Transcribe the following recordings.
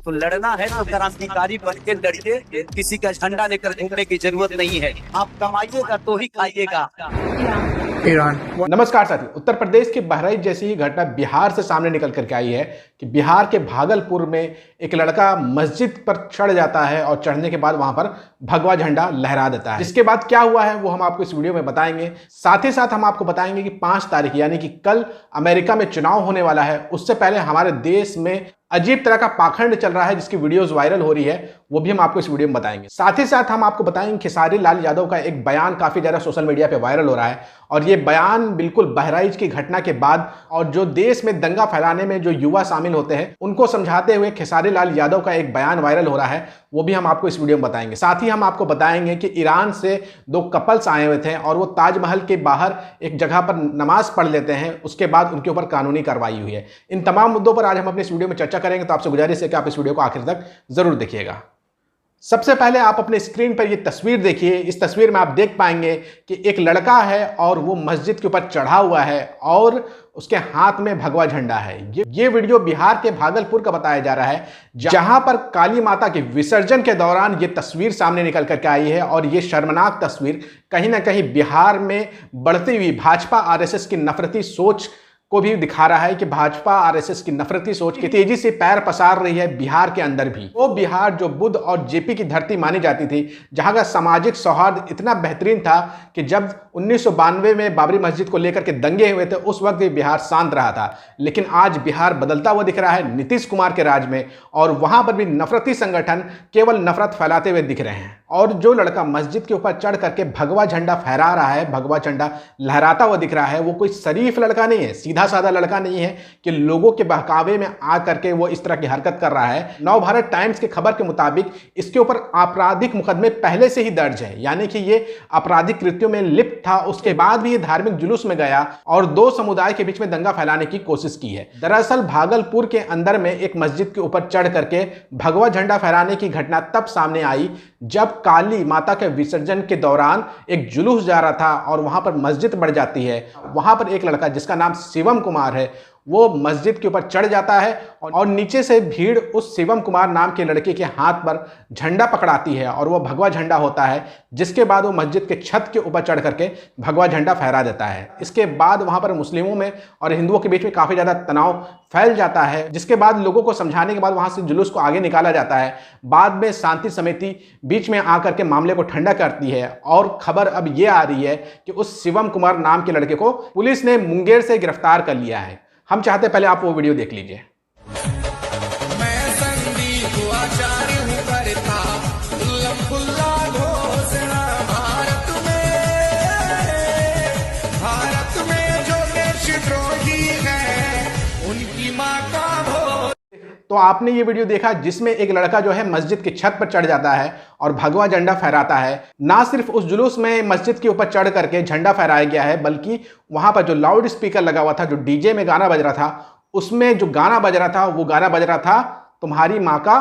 तो लड़ना है तो क्रांतिकारी बन के लड़िए, किसी का झंडा लेकर घूमने की जरूरत नहीं है। आप कमाइएगा तो ही खाइएगा। ईरान। नमस्कार साथियों, उत्तर प्रदेश के बहराइच जैसी ही घटना बिहार से सामने निकल करके आई है कि बिहार के भागलपुर में एक लड़का मस्जिद पर चढ़ जाता है और चढ़ने के बाद वहां पर भगवा झंडा लहरा देता है। जिसके बाद क्या हुआ है वो हम आपको इस वीडियो में बताएंगे। साथ ही साथ हम आपको बताएंगे कि 5 तारीख यानी कि कल अमेरिका में चुनाव होने वाला है, उससे पहले हमारे देश में अजीब तरह का पाखंड चल रहा है जिसकी वीडियोस वायरल हो रही है, वो भी हम आपको इस वीडियो में बताएंगे। साथ ही साथ हम आपको बताएंगे खेसारी लाल यादव का एक बयान काफी ज्यादा सोशल मीडिया पे वायरल हो रहा है और ये बयान बिल्कुल बहराइच की घटना के बाद और जो देश में दंगा फैलाने में जो युवा शामिल होते हैं उनको समझाते हुए खेसारी लाल यादव का एक बयान वायरल हो रहा है, वो भी हम आपको इस वीडियो में बताएंगे। साथ ही हम आपको बताएंगे कि ईरान से 2 कपल्स आए हुए थे और वो ताजमहल के बाहर एक जगह पर नमाज पढ़ लेते हैं, उसके बाद उनके ऊपर कानूनी कार्रवाई हुई है। इन तमाम मुद्दों पर आज हम अपनी इस वीडियो में चर्चा करेंगे, तो आपसे गुजारिश है कि आप इस वीडियो को आखिर तक जरूर देखिएगा। सबसे पहले आप अपने स्क्रीन पर ये तस्वीर देखिए। इस तस्वीर में आप देख पाएंगे कि एक लड़का है और वो मस्जिद के ऊपर चढ़ा हुआ है और उसके हाथ में भगवा झंडा है। ये वीडियो बिहार के भागलपुर का बताया जा रहा है, जहां पर काली माता के विसर्जन के दौरान ये तस्वीर सामने निकल करके आई है और ये शर्मनाक तस्वीर कहीं ना कहीं बिहार में बढ़ती हुई भाजपा आरएसएस की नफरती सोच को भी दिखा रहा है कि भाजपा आरएसएस की नफरती सोच की तेजी से पैर पसार रही है बिहार के अंदर भी। वो बिहार जो बुद्ध और जेपी की धरती मानी जाती थी, जहां का सामाजिक सौहार्द इतना बेहतरीन था कि जब 1992 में बाबरी मस्जिद को लेकर के दंगे हुए थे उस वक्त भी बिहार शांत रहा था, लेकिन आज बिहार बदलता हुआ दिख रहा है नीतीश कुमार के राज में और वहां पर भी नफरती संगठन केवल नफरत फैलाते हुए दिख रहे हैं। और जो लड़का मस्जिद के ऊपर चढ़ करके भगवा झंडा फहरा रहा है, भगवा झंडा लहराता हुआ दिख रहा है, वो कोई शरीफ लड़का नहीं है, सीधा साधा लड़का नहीं है कि लोगों के बहकावे में आ करके वो इस तरह की हरकत कर रहा है। नवभारत टाइम्स की खबर के मुताबिक इसके ऊपर आपराधिक मुकदमे पहले से ही दर्ज है, यानी कि ये आपराधिक कृत्यों में लिप्त था। उसके बाद भी ये धार्मिक जुलूस में गया और 2 समुदाय के बीच में दंगा फैलाने की कोशिश की है। दरअसल भागलपुर के अंदर में एक मस्जिद के ऊपर चढ़ करके भगवा झंडा फहराने की घटना तब सामने आई जब काली माता के विसर्जन के दौरान एक जुलूस जा रहा था और वहां पर मस्जिद बढ़ जाती है। वहां पर एक लड़का जिसका नाम शिवम कुमार है, वो मस्जिद के ऊपर चढ़ जाता है और नीचे से भीड़ उस शिवम कुमार नाम के लड़के के हाथ पर झंडा पकड़ाती है और वो भगवा झंडा होता है, जिसके बाद वो मस्जिद के छत के ऊपर चढ़ करके भगवा झंडा फहरा देता है। इसके बाद वहां पर मुस्लिमों में और हिंदुओं के बीच में काफी ज्यादा तनाव फैल जाता है, जिसके बाद लोगों को समझाने के बाद वहां से जुलूस को आगे निकाला जाता है। बाद में शांति समिति बीच में आकर के मामले को ठंडा करती है और खबर अब ये आ रही है कि उस शिवम कुमार नाम के लड़के को पुलिस ने मुंगेर से गिरफ्तार कर लिया है। हम चाहते पहले आप वो वीडियो देख लीजिए। मैं संदीप आचार्य हूं करता उल्लम-खुल्ला घोषणा भारत में जो देशद्रोही है उनकी मां का भोज। तो आपने ये वीडियो देखा जिसमें एक लड़का जो है मस्जिद की छत पर चढ़ जाता है और भगवा झंडा फहराता है। ना सिर्फ उस जुलूस में मस्जिद के ऊपर चढ़ करके झंडा फहराया गया है, बल्कि वहां पर जो लाउड स्पीकर लगा हुआ था, जो डीजे में गाना बज रहा था, उसमें जो गाना बज रहा था वो गाना बज रहा था तुम्हारी माँ का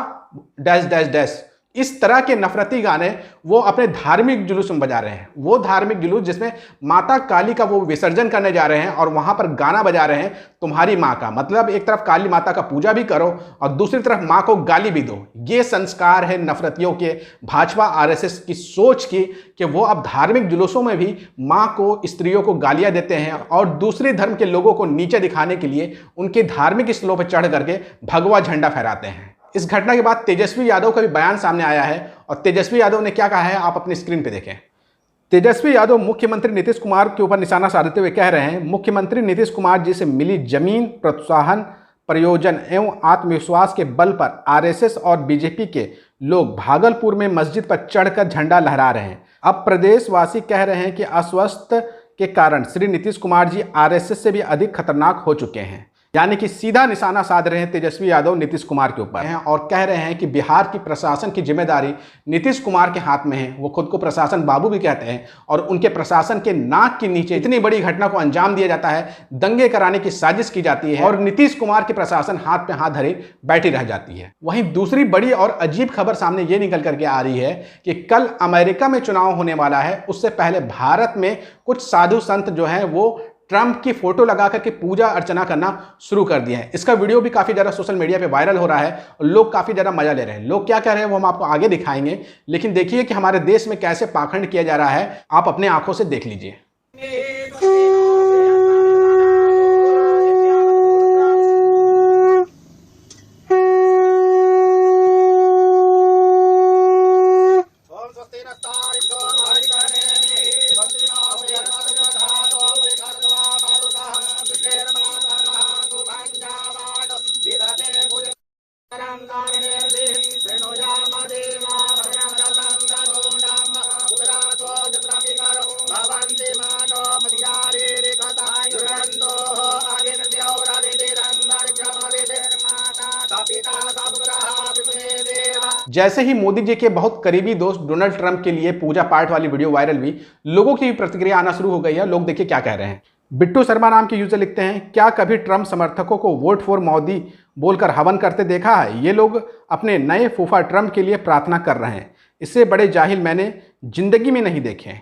डैश डैश डैश। इस तरह के नफरती गाने वो अपने धार्मिक जुलूस में बजा रहे हैं। वो धार्मिक जुलूस जिसमें माता काली का वो विसर्जन करने जा रहे हैं और वहां पर गाना बजा रहे हैं तुम्हारी माँ का। मतलब एक तरफ काली माता का पूजा भी करो और दूसरी तरफ माँ को गाली भी दो। ये संस्कार है नफरतियों के, भाजपा आरएसएस की सोच की कि वो अब धार्मिक जुलूसों में भी माँ को, स्त्रियों को गालियां देते हैं और दूसरे धर्म के लोगों को नीचे दिखाने के लिए उनके धार्मिक स्थलों पर चढ़ करके भगवा झंडा फहराते हैं। इस घटना के बाद तेजस्वी यादव का भी बयान सामने आया है और तेजस्वी यादव ने क्या कहा है आप अपनी स्क्रीन पे देखें। तेजस्वी यादव मुख्यमंत्री नीतीश कुमार के ऊपर निशाना साधते हुए कह रहे हैं, मुख्यमंत्री नीतीश कुमार जी से मिली जमीन, प्रोत्साहन, प्रयोजन एवं आत्मविश्वास के बल पर आरएसएस और बीजेपी के लोग भागलपुर में मस्जिद पर चढ़कर झंडा लहरा रहे हैं। अब प्रदेशवासी कह रहे हैं कि अस्वस्थ के कारण श्री नीतीश कुमार जी आरएसएस से भी अधिक खतरनाक हो चुके हैं। यानी कि सीधा निशाना साध रहे हैं तेजस्वी यादव नीतीश कुमार के ऊपर हैं और कह रहे हैं कि बिहार की प्रशासन की जिम्मेदारी नीतीश कुमार के हाथ में है। वो खुद को प्रशासन बाबू भी कहते हैं और उनके प्रशासन के नाक के नीचे इतनी बड़ी घटना को अंजाम दिया जाता है, दंगे कराने की साजिश की जाती है और नीतीश कुमार की प्रशासन हाथ पे हाथ धरे बैठी रह जाती है। वहीं दूसरी बड़ी और अजीब खबर सामने ये निकल करके आ रही है कि कल अमेरिका में चुनाव होने वाला है, उससे पहले भारत में कुछ साधु संत जो हैं वो ट्रंप की फोटो लगा करके पूजा अर्चना करना शुरू कर दिए हैं। इसका वीडियो भी काफ़ी ज़्यादा सोशल मीडिया पे वायरल हो रहा है और लोग काफ़ी ज़्यादा मजा ले रहे हैं। लोग क्या कह रहे हैं वो हम आपको आगे दिखाएंगे, लेकिन देखिए कि हमारे देश में कैसे पाखंड किया जा रहा है, आप अपने आंखों से देख लीजिए। जैसे ही मोदी जी के बहुत करीबी दोस्त डोनाल्ड ट्रंप के लिए पूजा पाठ वाली वीडियो वायरल हुई, लोगों की प्रतिक्रिया आना शुरू हो गई है। लोग देखिए क्या कह रहे हैं। बिट्टू शर्मा नाम के यूजर लिखते हैं, क्या कभी ट्रंप समर्थकों को वोट फॉर मोदी बोलकर हवन करते देखा है? ये लोग अपने नए फूफा ट्रंप के लिए प्रार्थना कर रहे हैं। इससे बड़े जाहिल मैंने जिंदगी में नहीं देखे।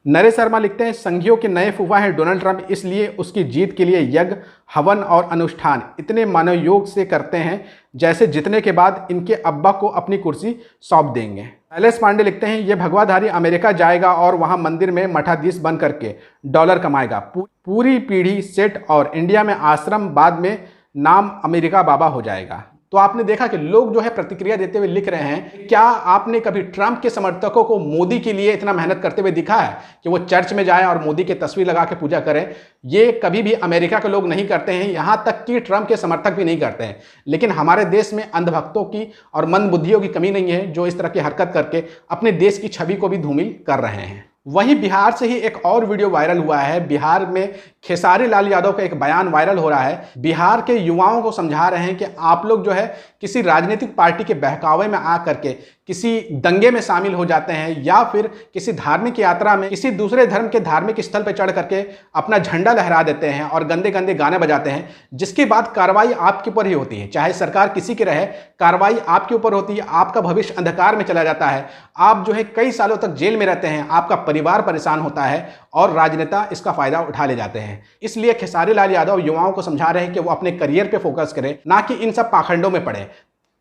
नरेश शर्मा लिखते हैं, संघियों के नए फूफा हैं डोनाल्ड ट्रंप, इसलिए उसकी जीत के लिए यज्ञ, हवन और अनुष्ठान इतने मनोयोग से करते हैं जैसे जीतने के बाद इनके अब्बा को अपनी कुर्सी सौंप देंगे। शैलेश पांडे लिखते हैं, ये भगवाधारी अमेरिका जाएगा और वहां मंदिर में मठाधीश बन करके डॉलर कमाएगा। पूरी पीढ़ी सेट और इंडिया में आश्रम, बाद में नाम अमेरिका बाबा हो जाएगा। तो आपने देखा कि लोग जो है प्रतिक्रिया देते हुए लिख रहे हैं, क्या आपने कभी ट्रंप के समर्थकों को मोदी के लिए इतना मेहनत करते हुए दिखा है कि वो चर्च में जाएं और मोदी की तस्वीर लगा के पूजा करें? ये कभी भी अमेरिका के लोग नहीं करते हैं, यहाँ तक कि ट्रंप के समर्थक भी नहीं करते हैं। लेकिन हमारे देश में अंधभक्तों की और मंदबुद्धियों की कमी नहीं है, जो इस तरह की हरकत करके अपने देश की छवि को भी धूमिल कर रहे हैं। वहीं बिहार से ही एक और वीडियो वायरल हुआ है। बिहार में खेसारी लाल यादव का एक बयान वायरल हो रहा है। बिहार के युवाओं को समझा रहे हैं कि आप लोग जो है किसी राजनीतिक पार्टी के बहकावे में आकर के किसी दंगे में शामिल हो जाते हैं या फिर किसी धार्मिक यात्रा में किसी दूसरे धर्म के धार्मिक स्थल पर चढ़ करके अपना झंडा लहरा देते हैं और गंदे गंदे गाने बजाते हैं, जिसके बाद कार्रवाई आपके ऊपर ही होती है। चाहे सरकार किसी की रहे, कार्रवाई आपके ऊपर होती है। आपका भविष्य अंधकार में चला जाता है। आप जो है कई सालों तक जेल में रहते हैं, आपका परिवार परेशान होता है और राजनेता इसका फायदा उठा ले जाते हैं। इसलिए खेसारी लाल यादव युवाओं को समझा रहे हैं कि वो अपने करियर पे फोकस करें, ना कि इन सब पाखंडों में पड़े।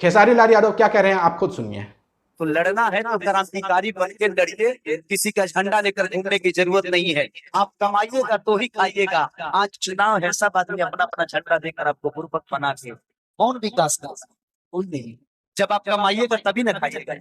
खेसारी लाल यादव क्या कह रहे हैं आप खुद सुनिए। तो लड़ना है तो क्रांतिकारी बन के लड़िए, किसी का झंडा लेकर घूमने की जरूरत नहीं है। आप कमाइएगा तो ही खाइएगा। आज चुनाव है, सब आदमी अपना अपना झंडा देकर आपको गुरबत बना के कौन विकास कर सकता? कोई नहीं। जब आप कमाइएगा तभी ना खाइएगा।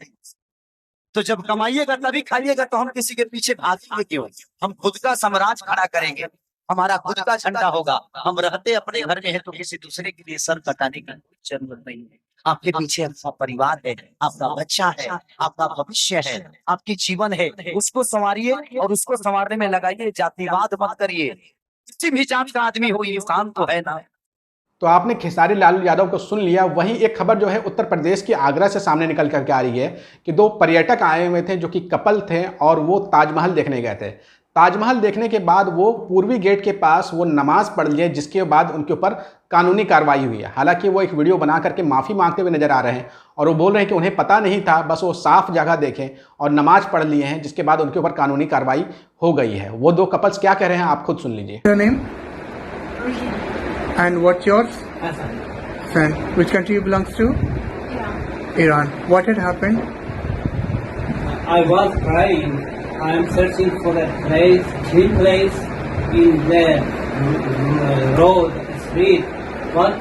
तो जब कमाइएगा तभी खाइएगा, तो हम किसी के पीछे भागेंगे क्यों? हम खुद का साम्राज्य खड़ा करेंगे, हमारा खुद का झंडा होगा। हम रहते अपने घर में है तो किसी दूसरे के लिए सर कटाने की जरूरत नहीं है। आपके पीछे आपका परिवार है, आपका बच्चा है, आपका भविष्य है, आपकी जीवन है। उसको संवारिए और उसको संवारने में लगाइए। जातिवाद मत करिए। किसी भी जात का आदमी हो, इंसान तो है ना। तो आपने खेसारी लाल यादव को सुन लिया। वहीं एक खबर जो है उत्तर प्रदेश की आगरा से सामने निकल करके आ रही है कि दो पर्यटक आए हुए थे जो कि कपल थे और वो ताजमहल देखने गए थे। ताजमहल देखने के बाद वो पूर्वी गेट के पास वो नमाज पढ़ लिए, जिसके बाद उनके ऊपर कानूनी कार्रवाई हुई है। हालांकि वो एक वीडियो बना करके माफ़ी मांगते हुए नजर आ रहे हैं और वो बोल रहे हैं कि उन्हें पता नहीं था, बस वो साफ जगह देखें और नमाज पढ़ लिए हैं, जिसके बाद उनके ऊपर कानूनी कार्रवाई हो गई है। वो दो कपल्स क्या कह रहे हैं आप खुद सुन लीजिए। And what's yours? Son. Which country you belongs to? Iran. What had happened? I was crying. I am searching for a place, clean place in the road, street, but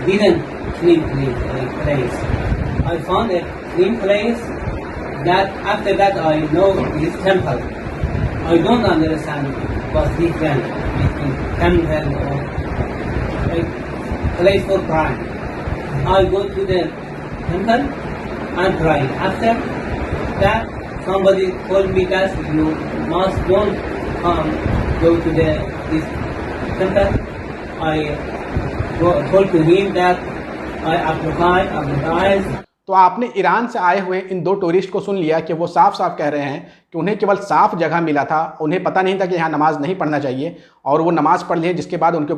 didn't clean place. I found a clean place. That after that I know this temple. I don't understand what's different between temple or a place for praying. I go to the temple and pray. After that, somebody told me that you must don't go to this temple. I told to him that I apologize. तो आपने Iran से आए हुए इन दो tourist को सुन लिया कि वो साफ साफ कह रहे हैं कि उन्हें केवल साफ जगह मिला था, उन्हें पता नहीं था कि यहाँ नमाज नहीं पढ़ना चाहिए और वो नमाज पढ़ लिए, जिसके बाद उनके